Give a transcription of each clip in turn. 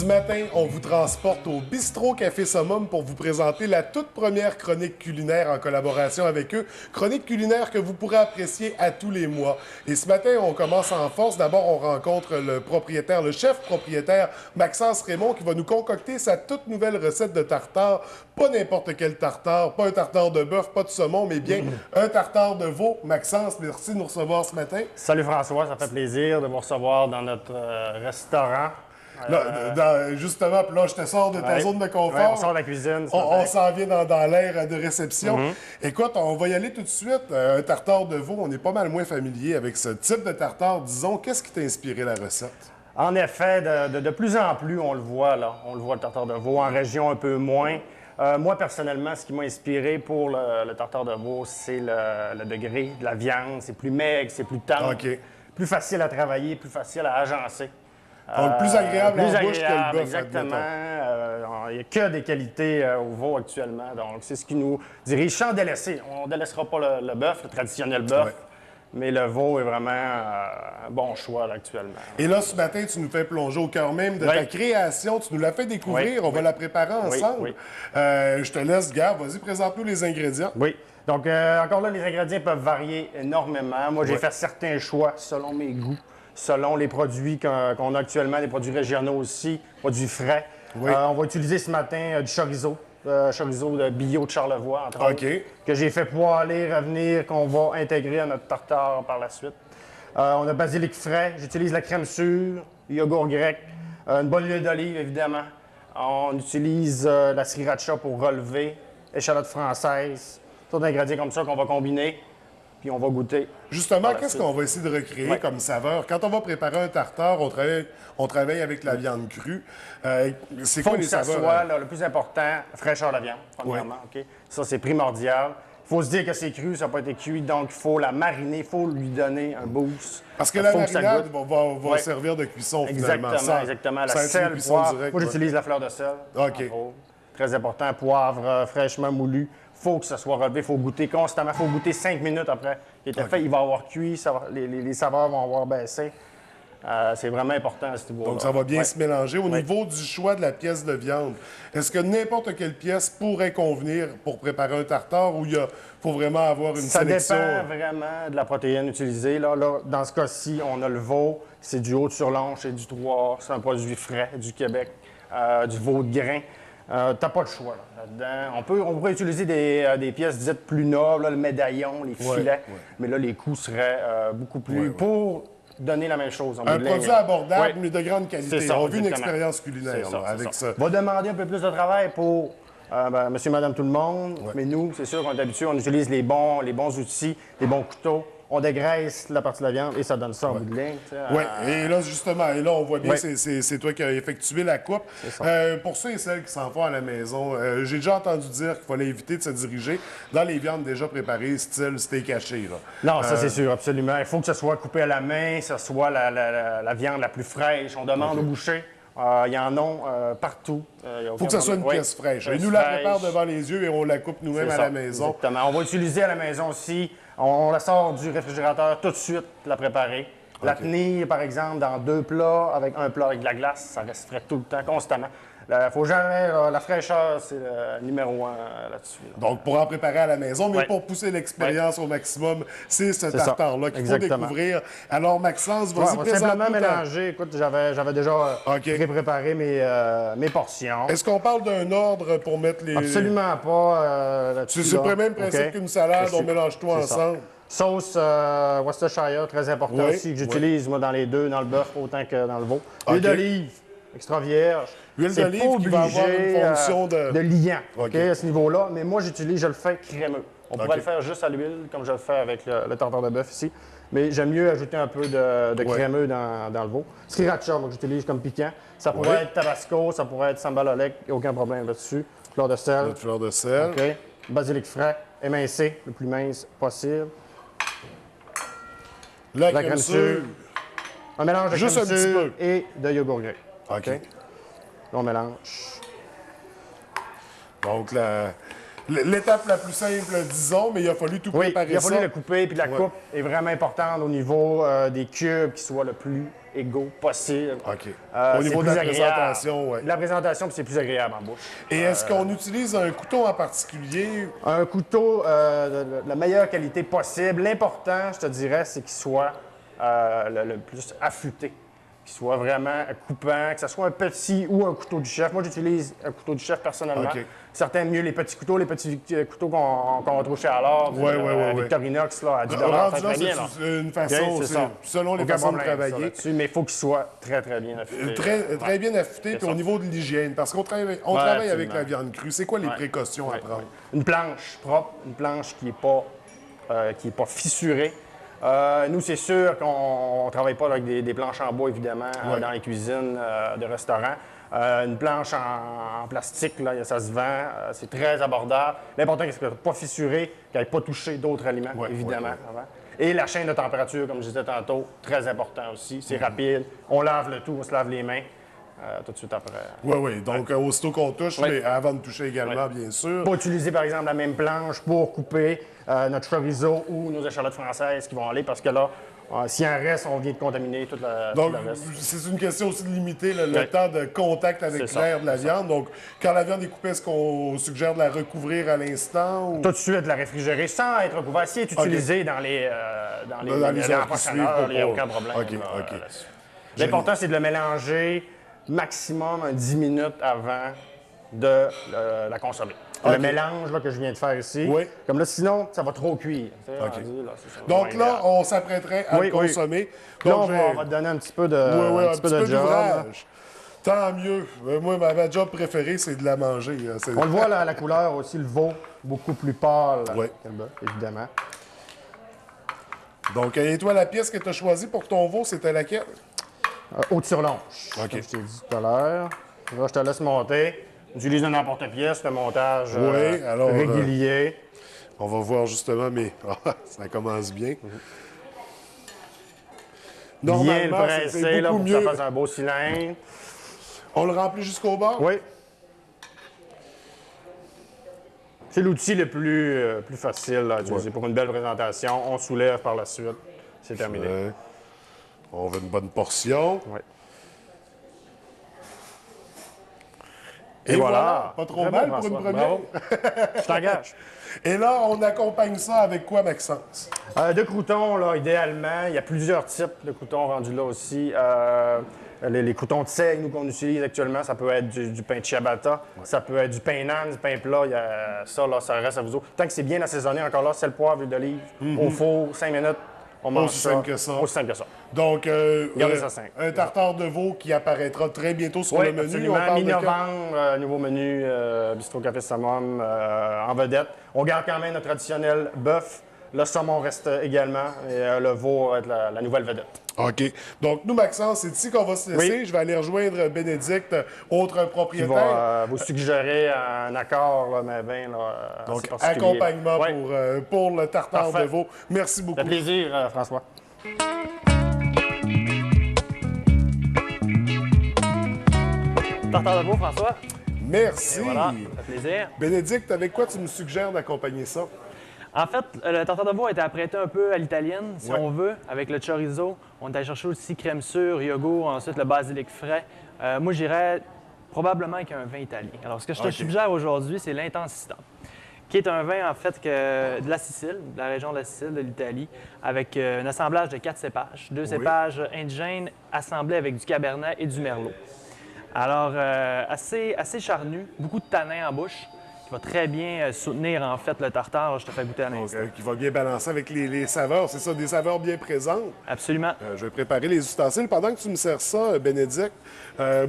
Ce matin, on vous transporte au Bistrot Café Summum pour vous présenter la toute première chronique culinaire en collaboration avec eux. Chronique culinaire que vous pourrez apprécier à tous les mois. Et ce matin, on commence en force. D'abord, on rencontre le propriétaire, le chef propriétaire, Maxence Raymond, qui va nous concocter sa toute nouvelle recette de tartare. Pas n'importe quel tartare, pas un tartare de bœuf, pas de saumon, mais bien un tartare de veau. Maxence, merci de nous recevoir ce matin. Salut François, ça fait plaisir de vous recevoir dans notre restaurant. Justement, puis là, je te sors de ta zone de confort. Ouais, on sort de la cuisine. On s'en vient dans l'air de réception. Écoute, on va y aller tout de suite. Un tartare de veau, on est pas mal moins familier avec ce type de tartare. Disons, qu'est-ce qui t'a inspiré la recette? En effet, de plus en plus, on le voit, là. On le voit, le tartare de veau. En région, un peu moins. Moi, personnellement, ce qui m'a inspiré pour le tartare de veau, c'est le degré de la viande. C'est plus maigre, c'est plus tendre, plus facile à travailler, plus facile à agencer. Donc, plus agréable en bouche que le bœuf. Exactement. Il n'y a que des qualités au veau actuellement. Donc, c'est ce qui nous dirige sans délaisser. On ne délaissera pas le bœuf, le traditionnel bœuf. Mais le veau est vraiment un bon choix là, actuellement. Et là, ce matin, tu nous fais plonger au cœur même de ta création. Tu nous l'as fait découvrir. On va la préparer ensemble. Je te laisse, Gab. Vas-y, présente-nous les ingrédients. Oui. Donc, encore là, les ingrédients peuvent varier énormément. Moi, j'ai fait certains choix selon mes goûts, selon les produits qu'on a actuellement, les produits régionaux aussi, produits frais. On va utiliser ce matin du chorizo. Chorizo de bio de Charlevoix, entre autres, que j'ai fait poêler, revenir, qu'on va intégrer à notre tartare par la suite. On a basilic frais, j'utilise la crème sûre, yogourt grec, une bonne huile d'olive, évidemment. On utilise la sriracha pour relever, échalote française, tout d'ingrédients comme ça qu'on va combiner, puis on va goûter. Justement, qu'est-ce qu'on va essayer de recréer comme saveur? Quand on va préparer un tartare, on travaille avec la viande crue. C'est quoi les saveurs? Il faut que ça soit, là, le plus important, fraîcheur de la viande, premièrement. Ça, c'est primordial. Il faut se dire que c'est cru, ça n'a pas été cuit, donc il faut la mariner, il faut lui donner un boost. Parce que la marinade va servir de cuisson, finalement. Exactement. La sel, poivre. Moi, j'utilise la fleur de sel. Très important. Poivre fraîchement moulu. Il faut que ça soit relevé, il faut goûter constamment. Il faut goûter 5 minutes après qu'il était fait. Il va avoir cuit, les saveurs vont avoir baissé. C'est vraiment important à ce niveau-là. Donc, ça va bien se mélanger. Au niveau du choix de la pièce de viande, est-ce que n'importe quelle pièce pourrait convenir pour préparer un tartare ou il faut vraiment avoir une sélection? Ça dépend vraiment de la protéine utilisée. Là, dans ce cas-ci, on a le veau, c'est du Haute-sur-Longe et du 3, c'est un produit frais du Québec, du veau de grain. T'as pas le choix là-dedans. On pourrait utiliser des pièces dites plus nobles, là, le médaillon, les filets, mais là, les coûts seraient beaucoup plus... Pour donner la même chose. Un produit abordable, mais de grande qualité. On a vu une expérience culinaire avec ça. Va demander un peu plus de travail pour monsieur, madame, tout le monde, mais nous, c'est sûr qu'on est habitué, on utilise les bons outils, les bons couteaux. On dégraisse la partie de la viande et ça donne ça en bout de ligne. Et là, justement, on voit bien que c'est toi qui as effectué la coupe. Pour ceux et celles qui s'en font à la maison, j'ai déjà entendu dire qu'il fallait éviter de se diriger dans les viandes déjà préparées, style steak haché. Non, ça c'est sûr, absolument. Il faut que ça soit coupé à la main, que ce soit la viande la plus fraîche. On demande au boucher. Il y en a partout. Il faut que ça soit une pièce fraîche. Et nous la prépare devant les yeux et on la coupe nous-mêmes à la maison. Exactement. On va utiliser à la maison aussi. On la sort du réfrigérateur tout de suite, la préparer. La tenir, par exemple, dans 2 plats, avec un plat avec de la glace, ça reste frais tout le temps, constamment. Il ne faut jamais... la fraîcheur, c'est le numéro 1 là-dessus. Donc, pour en préparer à la maison, mais pour pousser l'expérience au maximum, c'est ce tartare-là qu'il faut découvrir. Alors, Maxence, vas-y, présente-nous. Simplement mélanger. Écoute, j'avais déjà préparé mes portions. Est-ce qu'on parle d'un ordre pour mettre les... Absolument pas là-dessus. C'est le même principe qu'une salade, on mélange tout ensemble. Sauce Worcestershire, très important aussi, que j'utilise moi dans les deux, dans le bœuf autant que dans le veau. Huile d'olive, extra vierge. Huile d'olive qui va avoir une fonction de liant à ce niveau-là, mais moi je le fais crémeux. On pourrait le faire juste à l'huile, comme je le fais avec le tartare de bœuf ici, mais j'aime mieux ajouter un peu de crémeux dans le veau. Sriracha, moi, que j'utilise comme piquant. Ça pourrait être tabasco, ça pourrait être sambal olek, aucun problème là-dessus. Fleur de sel. Notre fleur de sel. Basilic frais, émincé, le plus mince possible. La crème sûre. Un mélange de crème sûre et de yogourt grec. OK. On mélange. Donc, L'étape la plus simple, disons, mais il a fallu tout préparer ça. Il a fallu le couper, puis la coupe est vraiment importante au niveau des cubes qui soient le plus égaux possible. OK. Au niveau de la présentation, oui. La présentation, puis c'est plus agréable en bouche. Et est-ce qu'on utilise un couteau en particulier? Un couteau de la meilleure qualité possible. L'important, je te dirais, c'est qu'il soit le plus affûté. Qu'il soit vraiment coupant, que ce soit un petit ou un couteau du chef. Moi, j'utilise un couteau du chef personnellement. Okay. Certains mieux les petits couteaux qu'on trouve chez Allard, Victorinox, là, à 10 c'est une façon, selon les façons de travailler. Mais il faut qu'il soit très, très bien affûté. Très bien affûté, puis au niveau de l'hygiène, parce qu'on travaille avec la viande crue. C'est quoi les précautions à prendre? Une planche propre, une planche qui n'est pas fissurée. Nous, c'est sûr qu'on ne travaille pas avec des planches en bois, évidemment, dans les cuisines de restaurants. Une planche en plastique, là, ça se vend, c'est très abordable. L'important, c'est qu'elle ne soit pas fissurée, qu'elle n'ait pas touché d'autres aliments, évidemment. Et la chaîne de température, comme je disais tantôt, très important aussi. C'est rapide. On lave le tout, on se lave les mains. Tout de suite après. Oui. Donc, aussitôt qu'on touche, mais avant de toucher également, bien sûr. Pas utiliser, par exemple, la même planche pour couper notre chorizo ou nos échalotes françaises qui vont aller, parce que là, s'il y a un reste, on vient de contaminer tout le reste. C'est une question aussi de limiter le temps de contact avec l'air de la viande. Donc, quand la viande est coupée, est-ce qu'on suggère de la recouvrir à l'instant? Ou... Tout de suite, de la réfrigérer sans être recouvert. Si elle est utilisée dans les heures qui suivent, il n'y a aucun problème. L'important, c'est de le mélanger maximum 10 minutes avant de la consommer. Le mélange là, que je viens de faire ici. Comme là, sinon, ça va trop cuire. Donc là, on s'apprêterait à le consommer. Donc, là, on va te donner un petit peu de job. Tant mieux. Moi, ma job préférée, c'est de la manger. On le voit là, à la couleur aussi, le veau, beaucoup plus pâle que le bœuf, évidemment. Donc, et toi, la pièce que tu as choisie pour ton veau, c'était laquelle? Haute sur longe, comme je t'ai dit tout à l'heure. Là, je te laisse monter. J'utilise un emporte-pièce, le montage régulier. On va voir justement, mais ça commence bien. Normalement, bien le presser là, pour que ça fasse un beau cylindre. On le remplit jusqu'au bord? Oui. C'est l'outil le plus facile à utiliser pour une belle présentation. On soulève par la suite. C'est terminé. On veut une bonne portion. Oui. Et voilà. Pas trop mal pour une première. Je t'engage. Et là, on accompagne ça avec quoi, Maxence? De croûtons, là, idéalement. Il y a plusieurs types de croûtons rendus là aussi. Les croûtons de seigle, nous, qu'on utilise actuellement, ça peut être du pain de ciabatta, ça peut être du pain nan, du pain plat. Ça, là, ça reste à vous autres. Tant que c'est bien assaisonné, encore là, sel, poivre, huile d'olive, au four, 5 minutes. On mange aussi simple que ça. Aussi simple que ça. Donc, un tartare de veau qui apparaîtra très bientôt sur le menu. Absolument. Mi-novembre, nouveau menu Bistrot Café Saumon en vedette. On garde quand même notre traditionnel bœuf. Le saumon reste également et le veau va être la nouvelle vedette. OK. Donc, nous, Maxence, c'est ici qu'on va se laisser. Oui. Je vais aller rejoindre Bénédicte, autre propriétaire. Qui va vous suggérer un accord, là, mais bien, là, donc, accompagnement pour le tartare de veau. Merci beaucoup. Ça fait plaisir, François. Tartare de veau, François. Merci. Et voilà, ça fait plaisir. Bénédicte, avec quoi tu me suggères d'accompagner ça? En fait, le tartare de veau a été apprêté un peu à l'italienne, si on veut, avec le chorizo. On est allé chercher aussi crème sûre, yogourt, ensuite le basilic frais. Moi, j'irais probablement avec un vin italien. Alors, ce que je te suggère aujourd'hui, c'est l'Intensità, qui est un vin, en fait, de la Sicile, de la région de la Sicile, de l'Italie, avec un assemblage de 4 cépages. 2 cépages indigènes assemblés avec du cabernet et du merlot. Alors, assez charnu, beaucoup de tanin en bouche, qui va très bien soutenir, en fait, le tartare. Je te fais goûter à l'instant. Qui va bien balancer avec les saveurs. C'est ça, des saveurs bien présentes. Absolument. Je vais préparer les ustensiles. Pendant que tu me sers ça, Bénédicte,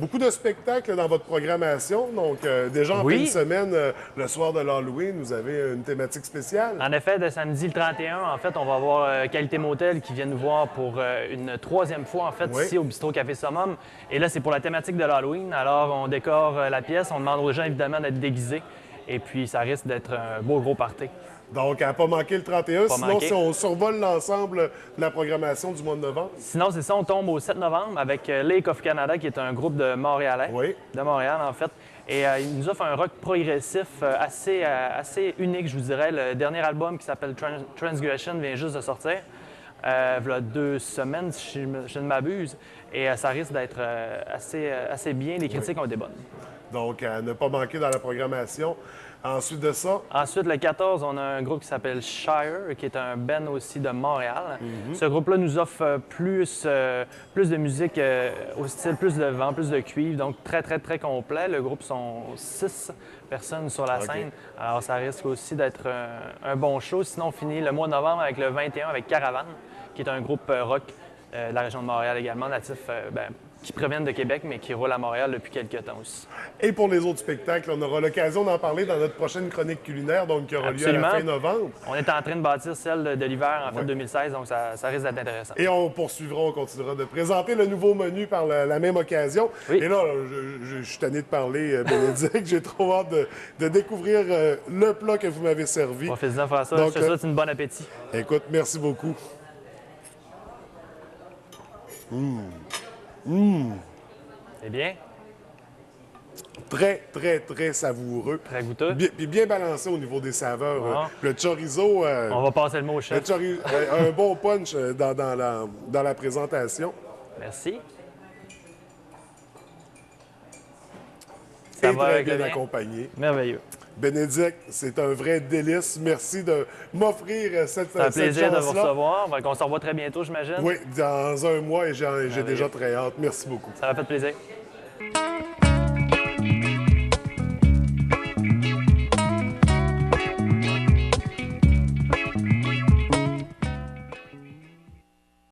beaucoup de spectacles dans votre programmation. Donc, déjà en fin de semaine, le soir de l'Halloween, vous avez une thématique spéciale. En effet, de samedi le 31, en fait, on va avoir Qualité Motel qui vient nous voir pour une 3e fois, en fait, ici au Bistrot Café Summum. Et là, c'est pour la thématique de l'Halloween. Alors, on décore la pièce. On demande aux gens, évidemment, d'être déguisés. Et puis, ça risque d'être un beau gros party. Donc, à ne pas manquer le 31. Sinon, si on survole l'ensemble de la programmation du mois de novembre. Sinon, c'est ça, on tombe au 7 novembre avec Lake of Canada, qui est un groupe de Montréalais. De Montréal, en fait. Et il nous offre un rock progressif assez unique, je vous dirais. Le dernier album qui s'appelle Transgression vient juste de sortir. Il y a 2 semaines, si je ne m'abuse. Et ça risque d'être assez bien. Les critiques ont été bonnes. Donc, à ne pas manquer dans la programmation. Ensuite de ça? Ensuite, le 14, on a un groupe qui s'appelle Shire, qui est un band aussi de Montréal. Ce groupe-là nous offre plus de musique au style plus de vent, plus de cuivre, donc très, très, très complet. Le groupe sont 6 personnes sur la scène. Alors, ça risque aussi d'être un bon show. Sinon, on finit le mois de novembre avec le 21 avec Caravane, qui est un groupe rock de la région de Montréal également, natif, qui proviennent de Québec, mais qui roulent à Montréal depuis quelques temps aussi. Et pour les autres spectacles, on aura l'occasion d'en parler dans notre prochaine chronique culinaire, donc qui aura lieu à la fin novembre. On est en train de bâtir celle de l'hiver, en fait, 2016, donc ça risque d'être intéressant. Et on poursuivra, on continuera de présenter le nouveau menu par la même occasion. Oui. Et là, je suis tanné de parler, Bénédicte. J'ai trop hâte de découvrir le plat que vous m'avez servi. Professeur François, Donc, je te souhaite une bonne appétit. Écoute, merci beaucoup. C'est bien? Très, très, très savoureux. Très goûteux. Puis bien balancé au niveau des saveurs. Ah. Le chorizo... On va passer le mot au chef. le chorizo, un bon punch dans la présentation. Merci. Et Ça va très avec le bien vin? accompagné. Merveilleux. Bénédicte, c'est un vrai délice. Merci de m'offrir cette C'est un plaisir de vous chance-là. recevoir. On se revoit très bientôt, j'imagine. Oui, dans un mois et j'ai déjà très hâte. Merci beaucoup. Ça m'a fait plaisir.